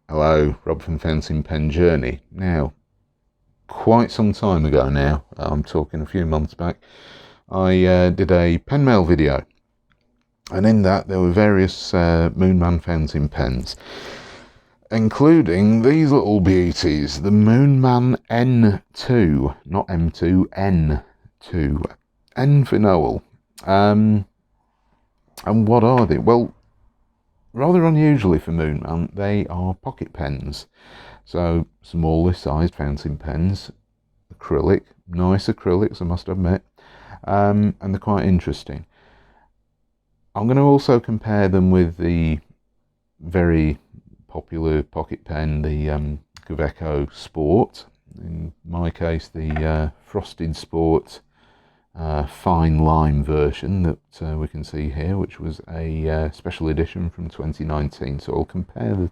Hello, Rob from Fountain Pen Journey. Now, quite some time ago now, I'm talking a few months back, I did a pen mail video, and in that there were various Moonman fountain pens, including these little beauties, the Moonman N2, not M2, N2, N for Noel. And what are they? Well, rather unusually for Moonman, they are pocket pens. So, smaller sized fountain pens, acrylic, nice acrylics I must admit, and they're quite interesting. I'm going to also compare them with the very popular pocket pen, the Kaweco Sport. In my case, the Frosted Sport fine lime version that we can see here, which was a special edition from 2019. So I'll compare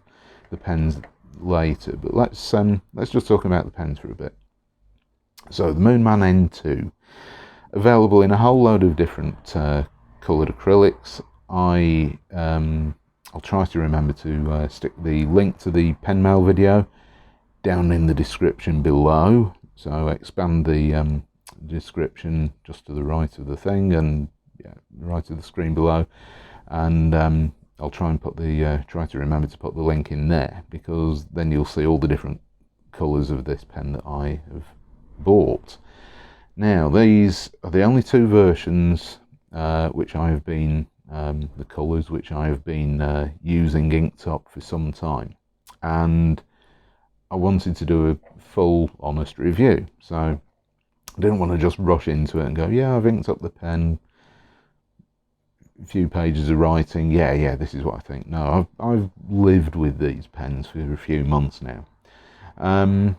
the pens later, but let's just talk about the pens for a bit. So the Moonman N2, available in a whole load of different coloured acrylics. I'll try to remember to stick the link to the pen mail video down in the description below. So expand the description just to the right of the thing, and right of the screen below, and I'll try and put the try to remember to put the link in there, because then you'll see all the different colours of this pen that I have bought. Now, these are the only two versions which I have been the colours which I have been using Inktop for some time, and I wanted to do a full honest review, so I didn't want to just rush into it and go, yeah, I've inked up the pen, a few pages of writing, yeah, this is what I think. No, I've lived with these pens for a few months now. And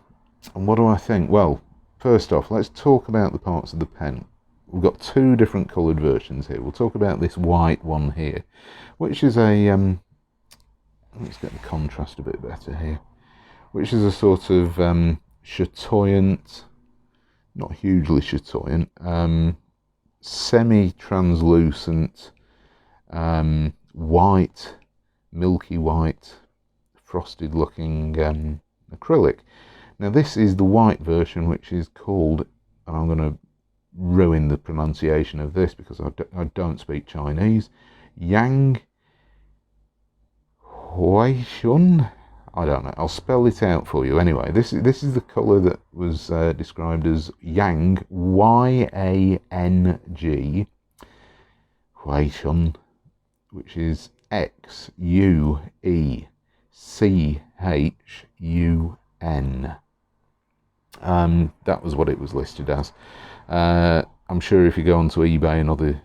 what do I think? Well, first off, let's talk about the parts of the pen. We've got two different coloured versions here. We'll talk about this white one here, which is a, let's get the contrast a bit better here, which is a sort of chatoyant, not hugely chatoyant, semi-translucent, white, milky white, frosted looking acrylic. Now this is the white version, which is called, and I'm going to ruin the pronunciation of this because I don't speak Chinese, Yang Huaishun. I don't know. I'll spell it out for you anyway. This is the colour that was described as Yang, Y-A-N-G, Huaishun, which is X-U-E-C-H-U-N. That was what it was listed as. I'm sure if you go onto eBay and other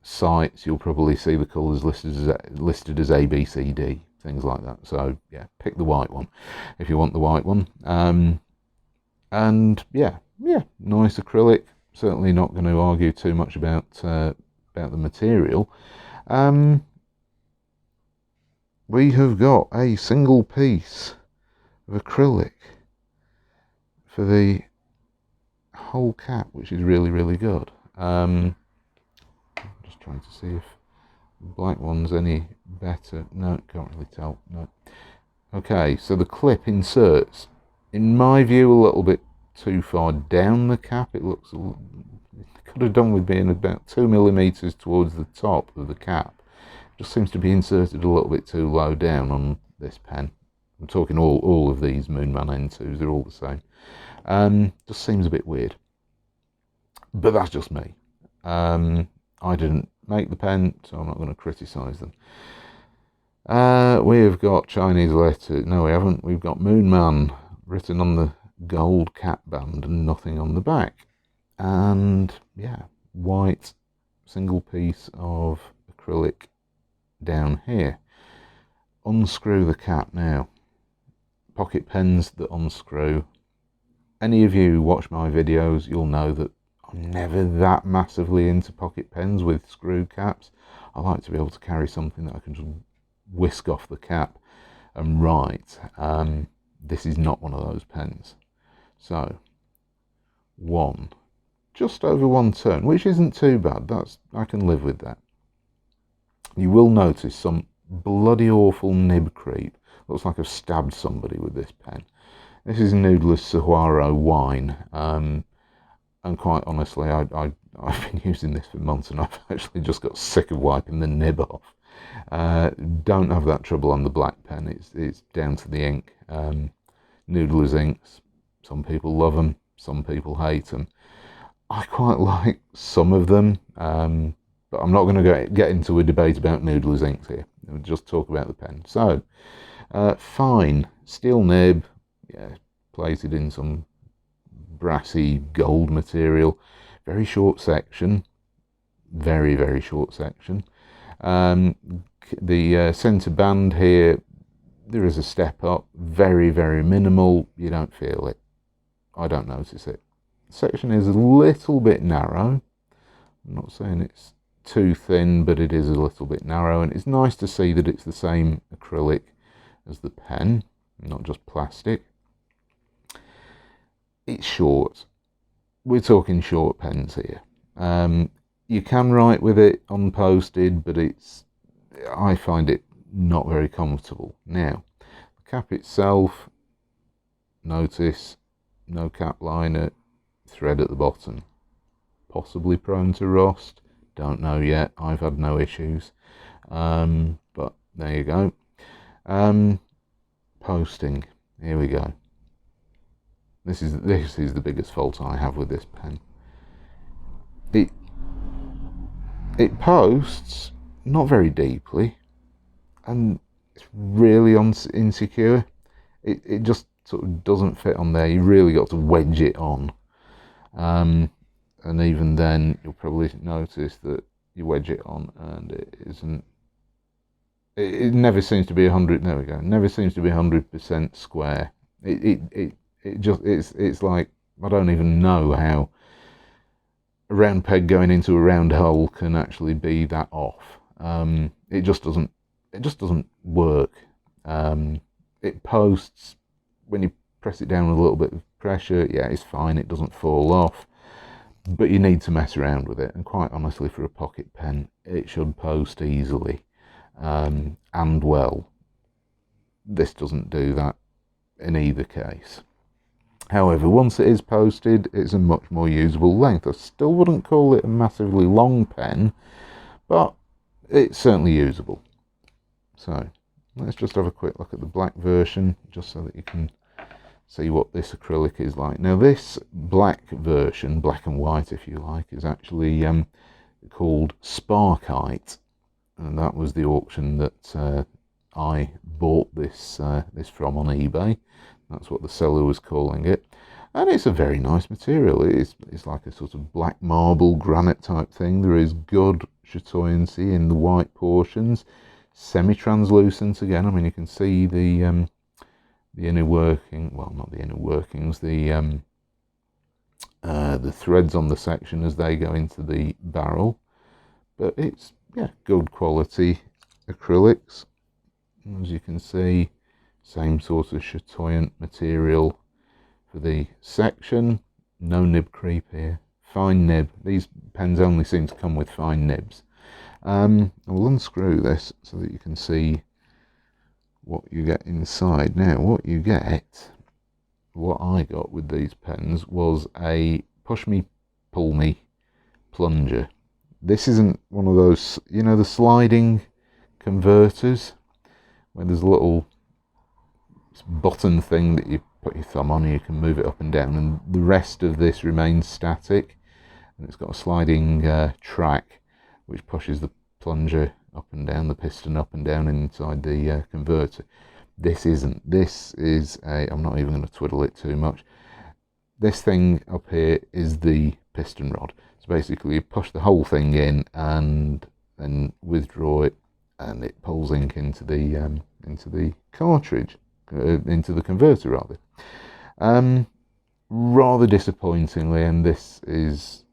sites, you'll probably see the colours listed as A, B, C, D. Things like that. So yeah, pick the white one if you want the white one. And yeah, nice acrylic. Certainly not going to argue too much about the material. We have got a single piece of acrylic for the whole cap, which is really good. I'm just trying to see if the black one's any better. No, can't really tell. No. Okay, so the clip inserts, in my view, a little bit too far down the cap. It looks, it could have done with being about 2 millimeters towards the top of the cap. It just seems to be inserted a little bit too low down on this pen. I'm talking all of these Moonman N2s, they're all the same. Just seems a bit weird. But that's just me. I didn't make the pen, so I'm not going to criticise them. We've got Chinese letters. No, we haven't. We've got Moonman written on the gold cap band and nothing on the back. And yeah, white single piece of acrylic down here. Unscrew the cap now. Pocket pens that unscrew. Any of you watch my videos, you'll know that I'm never that massively into pocket pens with screw caps. I like to be able to carry something that I can just whisk off the cap and write. This is not one of those pens. So, just over one turn, which isn't too bad. I can live with that. You will notice some bloody awful nib creep. looks like I've stabbed somebody with this pen. This is Noodler's Saguaro Wine, and quite honestly, I've been using this for months and I've actually just got sick of wiping the nib off. Don't have that trouble on the black pen. It's down to the ink. Noodler's inks, some people love them, some people hate them. I quite like some of them, but I'm not going to get into a debate about Noodler's inks here. We'll just talk about the pen. So, fine, steel nib, yeah, plated in some brassy gold material, very short section, very, very short section. The centre band here, there is a step up, very, very minimal. You don't feel it. I don't notice it. Section is a little bit narrow. I'm not saying it's too thin, but it is a little bit narrow, and it's nice to see that it's the same acrylic as the pen, not just plastic. It's short. We're talking short pens here. You can write with it unposted, but I find it not very comfortable. Now, the cap itself, notice no cap liner, thread at the bottom. Possibly prone to rust, don't know yet. I've had no issues, but there you go. Posting, here we go. This is the biggest fault I have with this pen. It posts not very deeply, and it's really insecure. It just sort of doesn't fit on there. You really got to wedge it on, and even then you'll probably notice that you wedge it on and it isn't. It never seems to be 100. There we go. Never seems to be 100% square. It's like, I don't even know how a round peg going into a round hole can actually be that off. It just doesn't work. It posts when you press it down with a little bit of pressure. Yeah, it's fine. It doesn't fall off, but you need to mess around with it. And quite honestly, for a pocket pen, it should post easily, and well. This doesn't do that in either case. However, once it is posted, it's a much more usable length. I still wouldn't call it a massively long pen, but it's certainly usable. So, let's just have a quick look at the black version, just so that you can see what this acrylic is like. Now, this black version, black and white if you like, is actually called Sparkite, and that was the auction that I bought this from on eBay. That's what the seller was calling it, and it's a very nice material. It's like a sort of black marble granite type thing. There is good chatoyancy in the white portions, semi-translucent again. I mean, you can see the inner working, well, not the inner workings, the threads on the section as they go into the barrel. But it's, yeah, good quality acrylics, as you can see. Same sort of chatoyant material for the section. No nib creep here. Fine nib. These pens only seem to come with fine nibs. I'll unscrew this so that you can see what you get inside. Now, what I got with these pens was a push me, pull me plunger. This isn't one of those, you know, the sliding converters where there's a little button thing that you put your thumb on and you can move it up and down, and the rest of this remains static, and it's got a sliding track which pushes the plunger up and down, the piston up and down inside the converter. This isn't. This is I'm not even going to twiddle it too much. This thing up here is the piston rod. So basically you push the whole thing in and then withdraw it, and it pulls ink into the cartridge. Into the converter rather. Rather disappointingly, and this is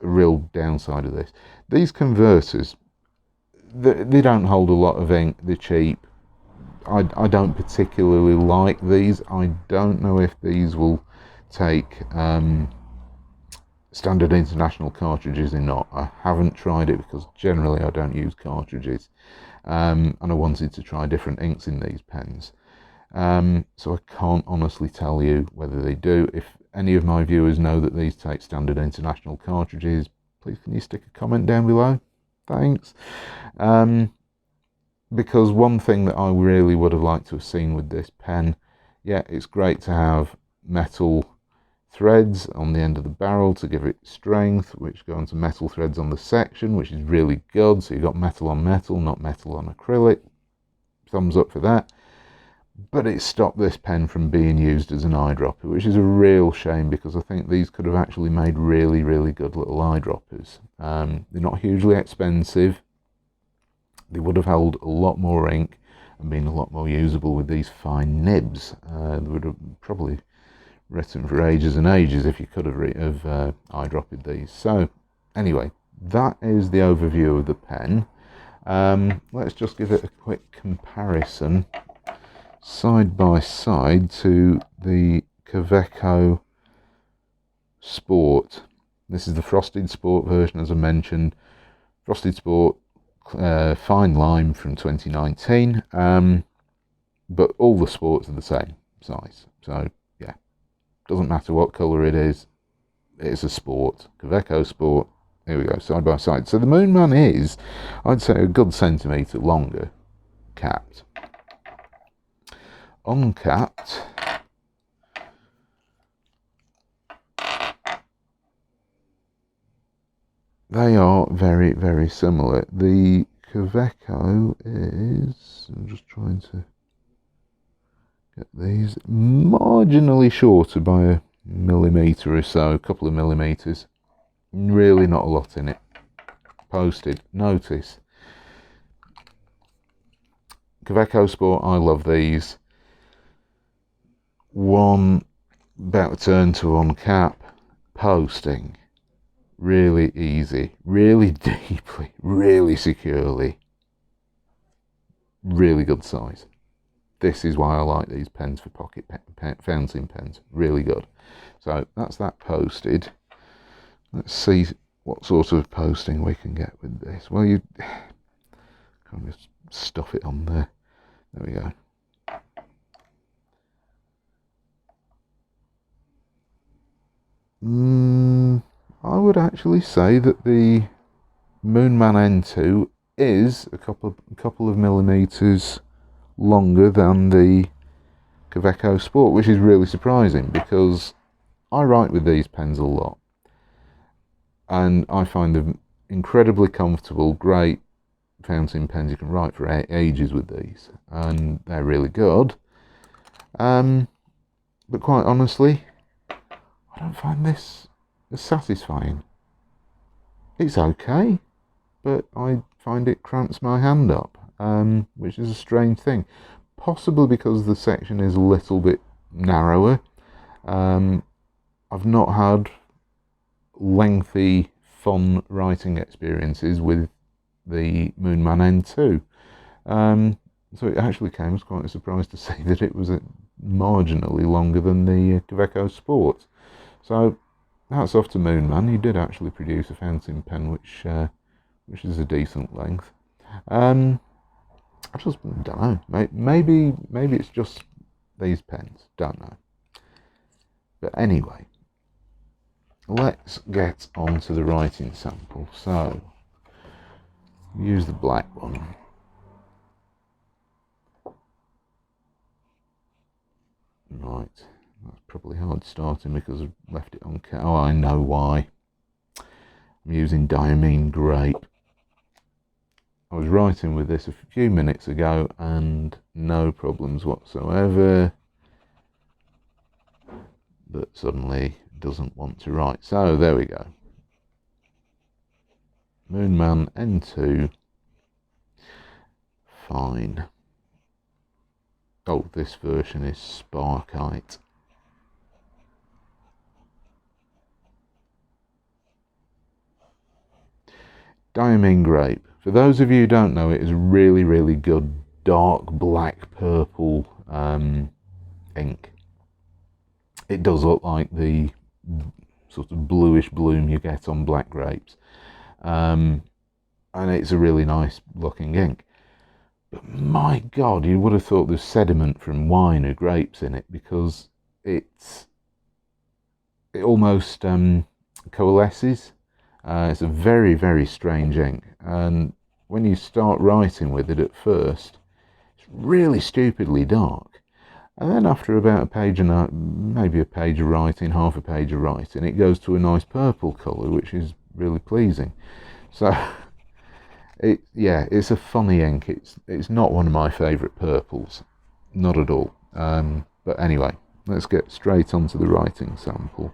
a real downside of this, these converters, they don't hold a lot of ink. They're cheap. I don't particularly like these. I don't know if these will take standard international cartridges or not. I haven't tried it because generally I don't use cartridges, and I wanted to try different inks in these pens. So I can't honestly tell you whether they do. If any of my viewers know that these take standard international cartridges, please can you stick a comment down below? Thanks. Because one thing that I really would have liked to have seen with this pen, yeah, it's great to have metal threads on the end of the barrel to give it strength, which go onto metal threads on the section, which is really good. So you've got metal on metal, not metal on acrylic. Thumbs up for that. But it stopped this pen from being used as an eyedropper, which is a real shame, because I think these could have actually made really, really good little eyedroppers. They're not hugely expensive. They would have held a lot more ink and been a lot more usable with these fine nibs. They would have probably written for ages and ages if you could have eyedropped these. So anyway, that is the overview of the pen. Let's just give it a quick comparison side by side to the Kaweco Sport. This is the Frosted Sport version, as I mentioned. Frosted Sport fine lime from 2019, but all the sports are the same size, so yeah, doesn't matter what colour it is, it's a sport. Kaweco Sport, here we go, side by side. So the Moonman is, I'd say, a good centimetre longer capped. Uncapped, they are very, very similar. The Kaweco is, I'm just trying to get these, marginally shorter by a millimetre or so, a couple of millimetres. Really not a lot in it. Posted. Notice. Kaweco Sport, I love these. One about to turn to on cap. Posting. Really easy. Really deeply. Really securely. Really good size. This is why I like these pens for pocket fountain pens. Really good. So that's that posted. Let's see what sort of posting we can get with this. Well, you can just stuff it on there. There we go. I would actually say that the Moonman N2 is a couple of millimeters longer than the Kaweco Sport, which is really surprising, because I write with these pens a lot and I find them incredibly comfortable, great fountain pens. You can write for ages with these and they're really good, but quite honestly, I don't find this as satisfying. It's okay, but I find it cramps my hand up, which is a strange thing. Possibly because the section is a little bit narrower. I've not had lengthy, fun writing experiences with the Moonman N2. So it actually came as quite a surprise to see that it was marginally longer than the Kaweco Sport. So hats off to Moonman. He did actually produce a fountain pen which is a decent length. I just don't know. Maybe it's just these pens. Don't know. But anyway, let's get on to the writing sample. So use the black one. Right. That's probably hard starting because I've left it on. Oh, I know why. I'm using diamine grape. I was writing with this a few minutes ago and no problems whatsoever, but suddenly doesn't want to write. So there we go. Moonman N2 fine. Oh, this version is Sparkite. Diamine grape. For those of you who don't know, it is really, really good dark black purple ink. It does look like the sort of bluish bloom you get on black grapes, and it's a really nice looking ink. But my God, you would have thought there's sediment from wine or grapes in it, because it almost coalesces. It's a very, very strange ink, and when you start writing with it at first, it's really stupidly dark. And then after about a page and maybe a page of writing, half a page of writing, it goes to a nice purple colour, which is really pleasing. So it's a funny ink. It's not one of my favourite purples, not at all. But anyway, let's get straight onto the writing sample.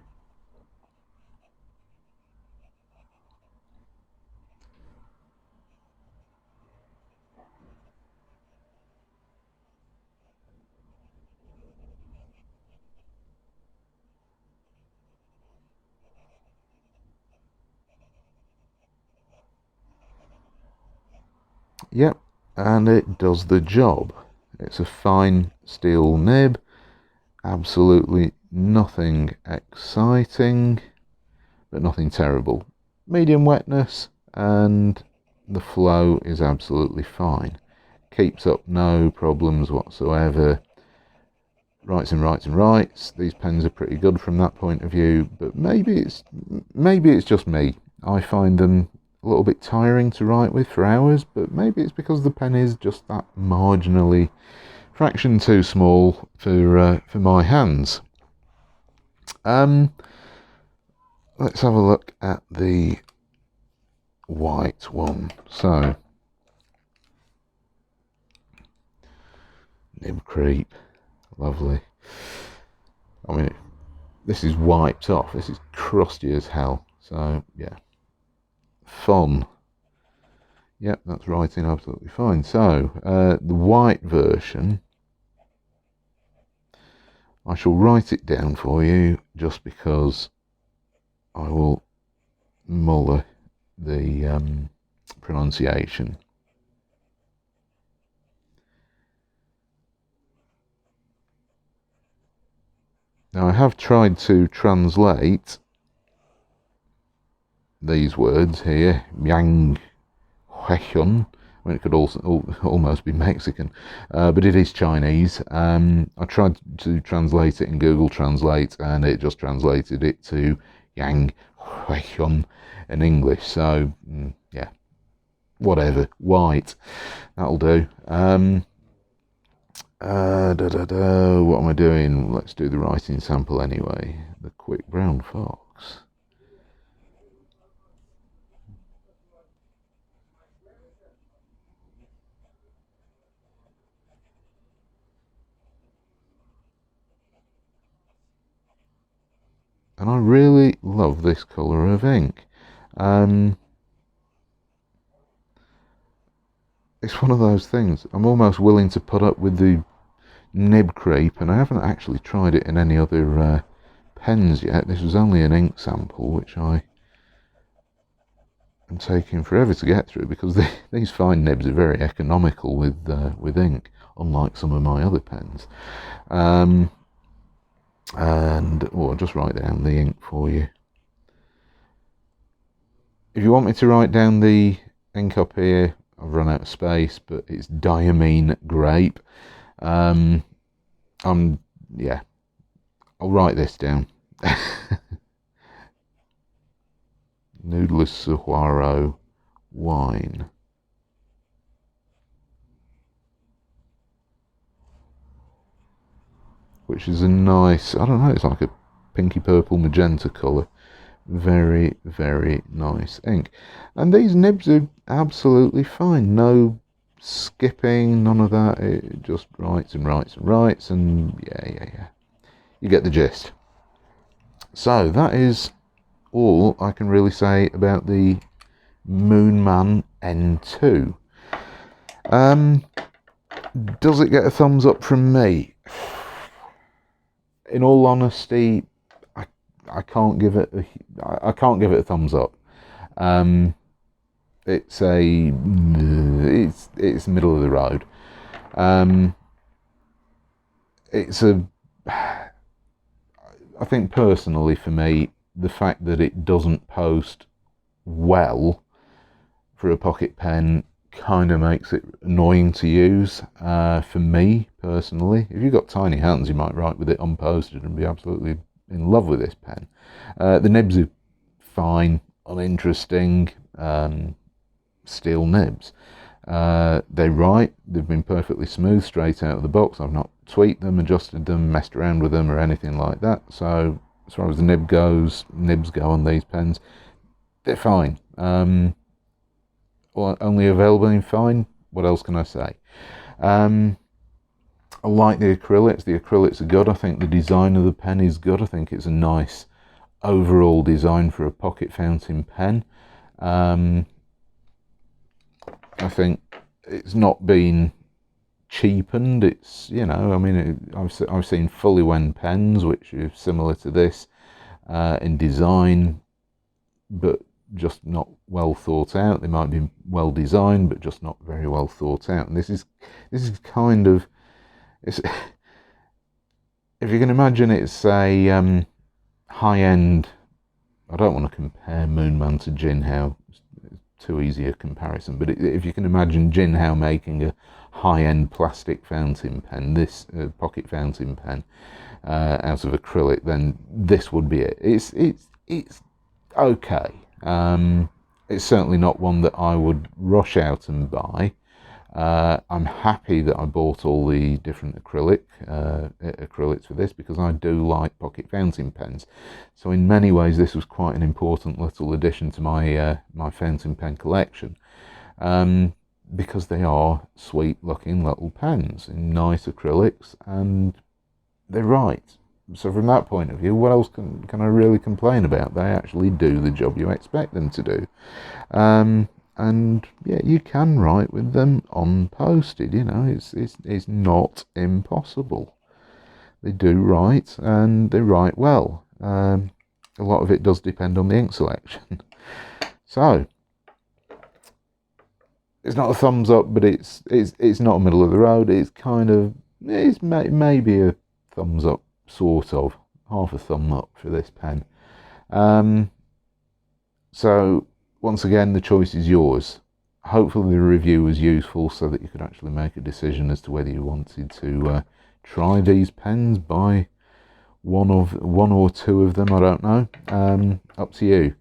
Yep, and it does the job. It's a fine steel nib, absolutely nothing exciting, but nothing terrible. Medium wetness, and the flow is absolutely fine. Keeps up no problems whatsoever. Writes and writes and writes. These pens are pretty good from that point of view, but maybe it's just me. I find them a little bit tiring to write with for hours, but maybe it's because the pen is just that marginally fraction too small for my hands. Let's have a look at the white one. So, nib creep, lovely. I mean, this is wiped off. This is crusty as hell. So yeah, fun. Yep, that's writing absolutely fine. So the white version, I shall write it down for you just because I will muller the pronunciation. Now I have tried to translate these words here, yang huechun. I mean, it could also almost be Mexican, but it is Chinese. I tried to translate it in Google Translate, and it just translated it to yang huechun in English. So yeah, whatever, white, that'll do. What am I doing? Let's do the writing sample anyway. The quick brown fox. And I really love this colour of ink. It's one of those things. I'm almost willing to put up with the nib creep, and I haven't actually tried it in any other pens yet. This was only an ink sample, which I am taking forever to get through, because these fine nibs are very economical with ink, unlike some of my other pens. And I'll just write down the ink for you. If you want me to write down the ink up here, I've run out of space, but it's Diamine Grape. Yeah, I'll write this down. Noodless Saguaro Wine. Which is a nice, I don't know, it's like a pinky purple magenta colour. Very, very nice ink. And these nibs are absolutely fine. No skipping, none of that. It just writes and writes and writes, and yeah. You get the gist. So that is all I can really say about the Moonman N2. Does it get a thumbs up from me? In all honesty, I can't give it a thumbs up. It's middle of the road. I think personally for me, the fact that it doesn't post well for a pocket pen kind of makes it annoying to use for me personally. If you've got tiny hands, you might write with it unposted and be absolutely in love with this pen. The nibs are fine, uninteresting, steel nibs. They write, they've been perfectly smooth straight out of the box. I've not tweaked them, adjusted them, messed around with them or anything like that. So as far as the nibs go on these pens, they're fine. Only available in fine. What else can I say? I like the acrylics. The acrylics are good. I think the design of the pen is good. I think it's a nice overall design for a pocket fountain pen. I think it's not been cheapened. It's, you know, I mean, I've seen fully wen pens which are similar to this in design, but just not well thought out. They might be well designed, but just not very well thought out. And this is kind of, it's, if you can imagine, it's a high-end. I don't want to compare Moonman to Jinhao. It's too easy a comparison. But if you can imagine Jinhao making a high-end plastic fountain pen, this pocket fountain pen out of acrylic, then this would be it. It's okay. It's certainly not one that I would rush out and buy. I'm happy that I bought all the different acrylics for this, because I do like pocket fountain pens. So in many ways this was quite an important little addition to my my fountain pen collection, because they are sweet looking little pens in nice acrylics and they write. So from that point of view, what else can I really complain about? They actually do the job you expect them to do. And yeah, you can write with them unposted, you know, it's not impossible. They do write, and they write well. A lot of it does depend on the ink selection. So it's not a thumbs up, but it's not a middle of the road. It's kind of, it's maybe a thumbs up, sort of, half a thumb up for this pen. So once again, the choice is yours. Hopefully the review was useful so that you could actually make a decision as to whether you wanted to try these pens, buy one or two of them, I don't know. Up to you.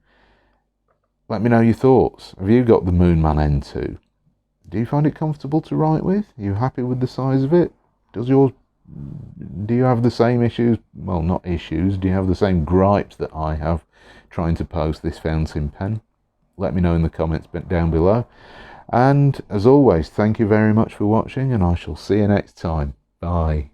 Let me know your thoughts. Have you got the Moonman N2? Do you find it comfortable to write with? Are you happy with the size of it? Do you have the same issues? Well, not issues. Do you have the same gripes that I have trying to post this fountain pen? Let me know in the comments down below. And as always, thank you very much for watching, and I shall see you next time. Bye.